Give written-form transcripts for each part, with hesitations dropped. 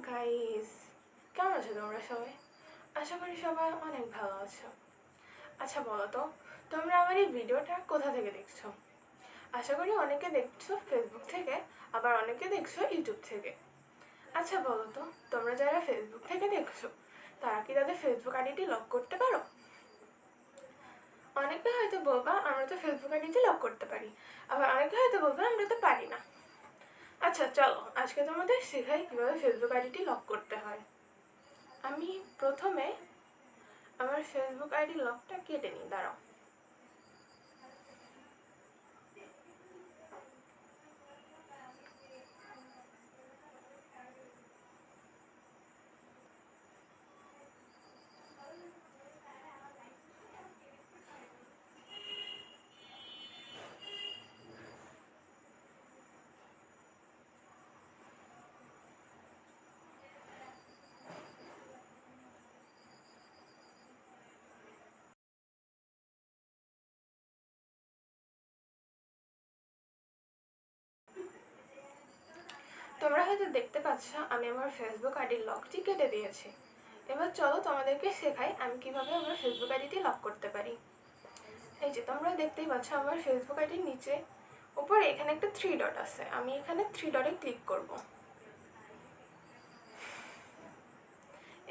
Guys, কেমন আছো তোমরা সবাই? আশা করি সবাই অনেক ভালো আছো। আচ্ছা বলো তো, তোমরা আমার এই ভিডিওটা কোথা থেকে দেখছো? আশা করি অনেকে দেখছো ফেসবুক থেকে, আবার অনেকে দেখছো ইউটিউব থেকে। আচ্ছা বলো তো, তোমরা যারা ফেসবুক থেকে দেখছো তারা কি তাদের ফেসবুক আইডিটি লক করতে পারো? অনেকে হয়তো বলবা আমরা তো ফেসবুক আইডিটি লক করতে পারি, আবার অনেকে হয়তো বলবা আমরা তো পারি না। আচ্ছা চলো আজকে তোমাদের শেখাই কীভাবে ফেসবুক আইডিটি লক করতে হয়। আমি প্রথমে আমার ফেসবুক আইডি লকটা কেটে নিই, দাঁড়াও। তোমরা হয়তো দেখতে পাচ্ছ আমি আমার ফেসবুক আইডির লকটি কেটে দিয়েছি। এবার চলো তোমাদেরকে শেখাই আমি কিভাবে আমার ফেসবুক আইডিটি লক করতে পারি। এই যে তোমরা দেখতেই পাচ্ছ আমার ফেসবুক আইডির নিচে উপরে এখানে একটা 3 ডট আছে, আমি এখানে 3 ডটে ক্লিক করব।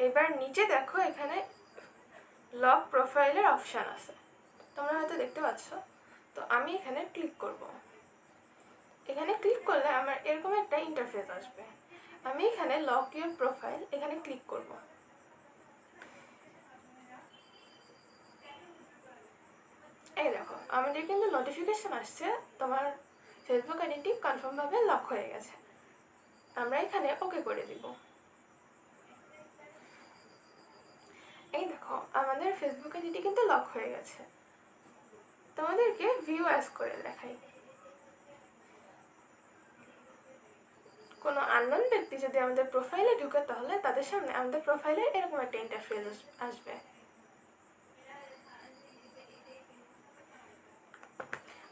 এবার নিচে দেখো এখানে লক প্রোফাইলের অপশান আছে, তোমরা হয়তো দেখতে পাচ্ছ। তো আমি এখানে ক্লিক করব। এখানে ক্লিক করলে আমার এরকম একটা ইন্টারফেস আসবে। আমি এখানে লক ইউর প্রোফাইল এখানে ক্লিক করব। এই দেখো আমাদের কিন্তু নোটিফিকেশন আসছে তোমার ফেসবুক আইডিটি কনফার্মভাবে লক হয়ে গেছে। আমরা এখানে ওকে করে দিব। এই দেখো আমাদের ফেসবুক আইডিটি কিন্তু লক হয়ে গেছে। তোমাদেরকে ভিউ অ্যাজ করে দেখাই। কোনো আননোন ব্যক্তি যদি আমাদের প্রোফাইলে ঢুকে তাহলে তাদের সামনে আমাদের প্রোফাইলে এরকম একটা ইন্টারফেস আসবে।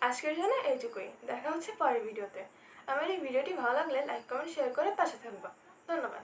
আজকের জন্য এইটুকুই, দেখা হচ্ছে পরের ভিডিওতে। আমার এই ভিডিওটি ভালো লাগলে লাইক কমেন্ট শেয়ার করে পাশে থাকবা। ধন্যবাদ।